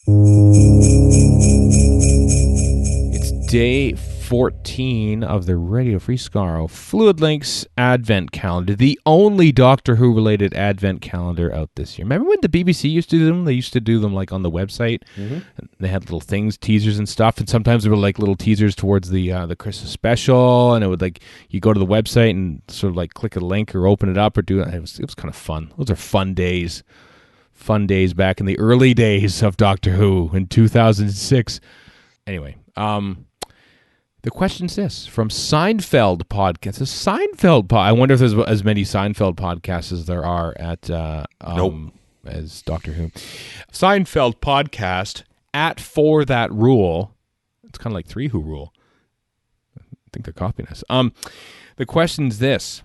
It's day 14 of the Radio Free Skaro Fluid Links Advent Calendar, the only Doctor Who related Advent calendar out this year. Remember when the BBC used to do them? They used to do them like on the website. Mm-hmm. They had little things, teasers and stuff, and sometimes they were like little teasers towards the Christmas special, and it would like you go to the website and sort of like click a link or open it up or do it. It was kind of fun. Those are fun days. Fun days back in the early days of Doctor Who in 2006. Anyway, the question's this from Seinfeld podcast. I wonder if there's as many Seinfeld podcasts as there are at as Doctor Who. Seinfeld podcast at For That Rule. It's kind of like 3 Who Rule. I think they're copying us. The question's this.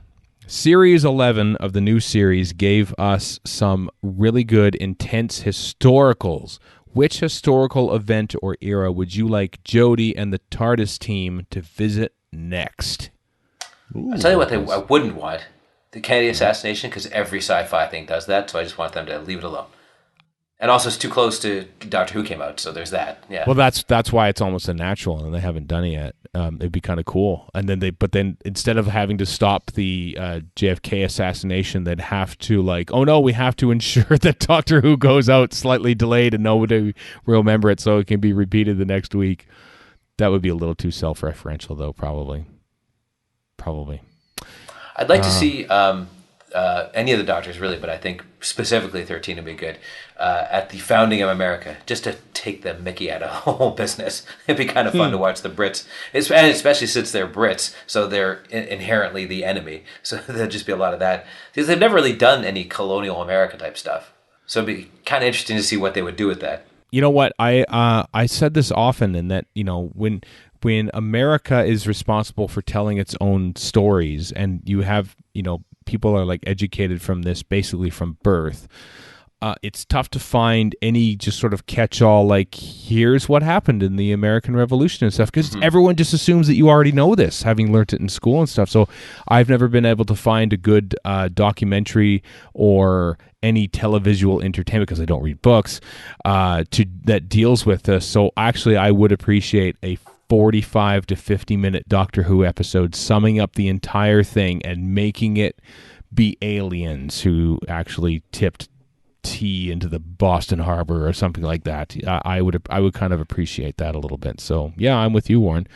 Series 11 of the new series gave us some really good, intense historicals. Which historical event or era would you like Jodie and the TARDIS team to visit next? I'll tell you what I wouldn't want. The Kennedy assassination, because every sci-fi thing does that, so I just want them to leave it alone. And also it's too close to Doctor Who came out, so there's that. Yeah. Well, that's why it's almost a natural, and they haven't done it yet. It'd be kind of cool. And then instead of having to stop the JFK assassination, they'd have to we have to ensure that Doctor Who goes out slightly delayed and nobody will remember it, so it can be repeated the next week. That would be a little too self-referential, though. Probably. I'd like to see any of the Doctors, really, but I think specifically 13 would be good. At the founding of America, just to take the mickey out of the whole business. It'd be kind of fun to watch the Brits, and especially since they're Brits, so they're inherently the enemy. So there'll just be a lot of that. Because they've never really done any colonial America type stuff. So it'd be kind of interesting to see what they would do with that. You know what? I said this often, in that, when America is responsible for telling its own stories, and you have, people are like educated from this basically from birth, it's tough to find any just sort of catch-all, like, here's what happened in the American Revolution and stuff, because everyone just assumes that you already know this, having learned it in school and stuff. So I've never been able to find a good documentary or any televisual entertainment, because I don't read books, that deals with this. So actually, I would appreciate a 45 to 50-minute Doctor Who episode summing up the entire thing and making it be aliens who actually tipped tea into the Boston Harbor or something like that. I would kind of appreciate that a little bit. So yeah, I'm with you, Warren.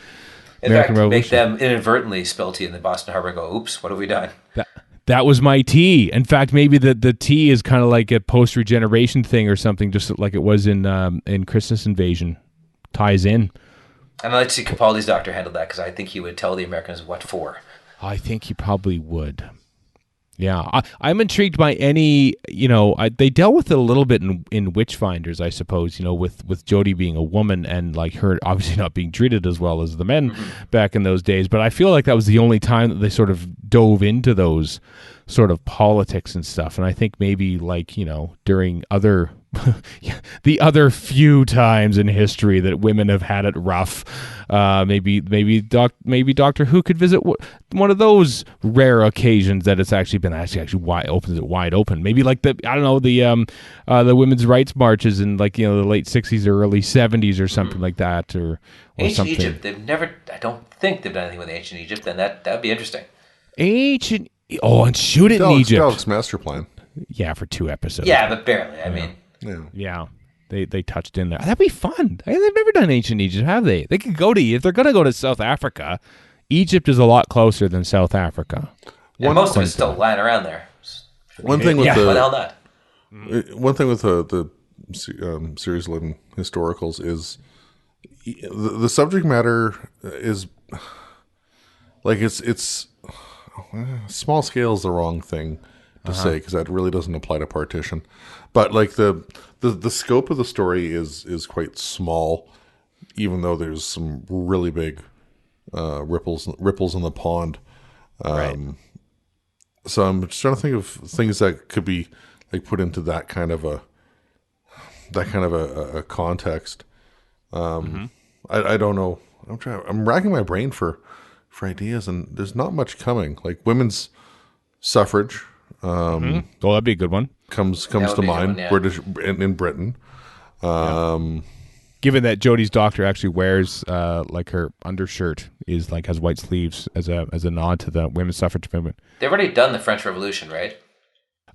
In fact, make them inadvertently spill tea in the Boston Harbor and go, oops, what have we done? That was my tea. In fact, maybe the tea is kind of like a post-regeneration thing or something, just like it was in Christmas Invasion. Ties in. And I'd like to see Capaldi's Doctor handle that, because I think he would tell the Americans what for. I think he probably would. Yeah, I'm intrigued by any, they dealt with it a little bit in Witchfinders, I suppose, with Jodie being a woman and like her obviously not being treated as well as the men back in those days. But I feel like that was the only time that they sort of dove into those sort of politics and stuff. And I think maybe during other the other few times in history that women have had it rough, maybe Doctor Who could visit one of those rare occasions that it's actually been wide open. Maybe like the women's rights marches in the late 60s or early 70s or something like that, or ancient something. Egypt. I don't think they've done anything with ancient Egypt. Then that'd be interesting. And shoot it in Egypt. Dalek's master plan. Yeah, for 2 episodes. Yeah, but barely. I mean. Yeah. They touched in there. That'd be fun. They've never done ancient Egypt, have they? They could if they're going to go to South Africa. Egypt is a lot closer than South Africa. And most of it's still lying around there. One thing with why the hell not? One thing with the Series 11 historicals is the subject matter is like it's small scale is the wrong thing to say, because that really doesn't apply to partition. But like the scope of the story is quite small, even though there's some really big ripples in the pond. Right. So I'm just trying to think of things that could be like put into that kind of a context. I don't know. I'm racking my brain for ideas, and there's not much coming. Like women's suffrage. Well, that'd be a good one. Comes to mind. Yeah. British in Britain. Given that Jodie's doctor actually wears like her undershirt is like has white sleeves as a nod to the women's suffrage movement. They've already done the French Revolution, right?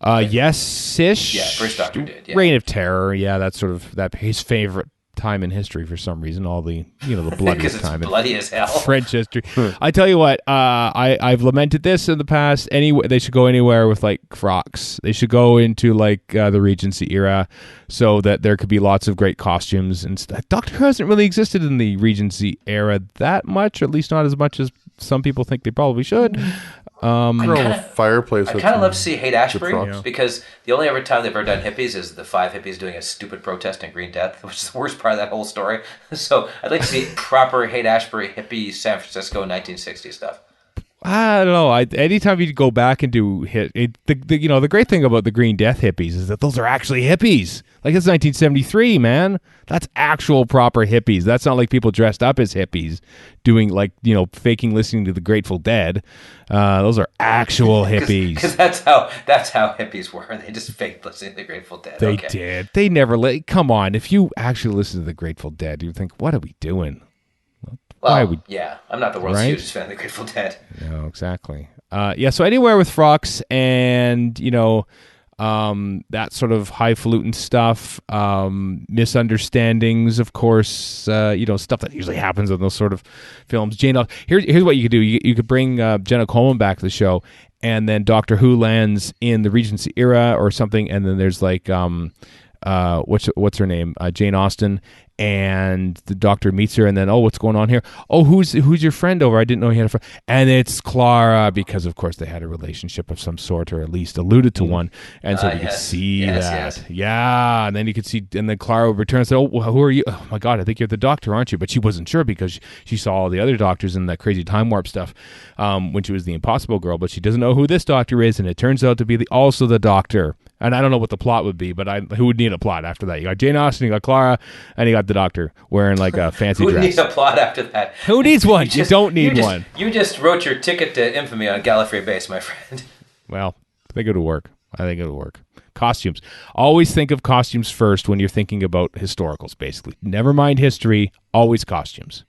Yes-ish. Yeah, first Doctor did. Yeah. Reign of Terror. Yeah, that's sort of his favorite time in history for some reason. All the the bloodiest it's time bloody as hell. French history. I tell you what, I've lamented this in the past. Anyway, they should go anywhere with like frocks. They should go into like the Regency era, so that there could be lots of great costumes and stuff. Doctor Who hasn't really existed in the Regency era that much, or at least not as much as some people think they probably should. Fireplace. I kind of love to see Haight-Ashbury props. because the only ever time they've ever done hippies is the 5 hippies doing a stupid protest in Green Death, which is the worst part of that whole story. So I'd like to see proper Haight-Ashbury hippie San Francisco 1960 stuff. I don't know. Anytime you go back and do the great thing about the Green Death hippies is that those are actually hippies. Like it's 1973, man. That's actual proper hippies. That's not like people dressed up as hippies doing like faking listening to the Grateful Dead. Those are actual hippies. Because that's how hippies were. They just faked listening to the Grateful Dead. They did. They never come on. If you actually listen to the Grateful Dead, you think, what are we doing? Well, yeah, I'm not the world's right? hugest fan of the Grateful Dead. No, exactly. So anywhere with frocks and, that sort of highfalutin stuff, misunderstandings, of course, stuff that usually happens in those sort of films. Here's what you could do. You could bring Jenna Coleman back to the show, and then Doctor Who lands in the Regency era or something, and then there's like... what's her name? Jane Austen, and the doctor meets her, and then what's going on here? Oh, who's your friend over? I didn't know he had a friend, and it's Clara, because of course they had a relationship of some sort, or at least alluded to one, and so you could see that, yeah, and then you could see, and then Clara returns and said, who are you? Oh my God, I think you're the doctor, aren't you? But she wasn't sure because she saw all the other doctors in that crazy time warp stuff when she was the Impossible Girl, but she doesn't know who this doctor is, and it turns out to be also the doctor. And I don't know what the plot would be, but who would need a plot after that? You got Jane Austen, you got Clara, and you got the doctor wearing like a fancy dress. Who needs a plot after that? Who needs one? You don't need one. You just wrote your ticket to infamy on Gallifrey Base, my friend. Well, I think it'll work. Costumes. Always think of costumes first when you're thinking about historicals, basically. Never mind history, always costumes.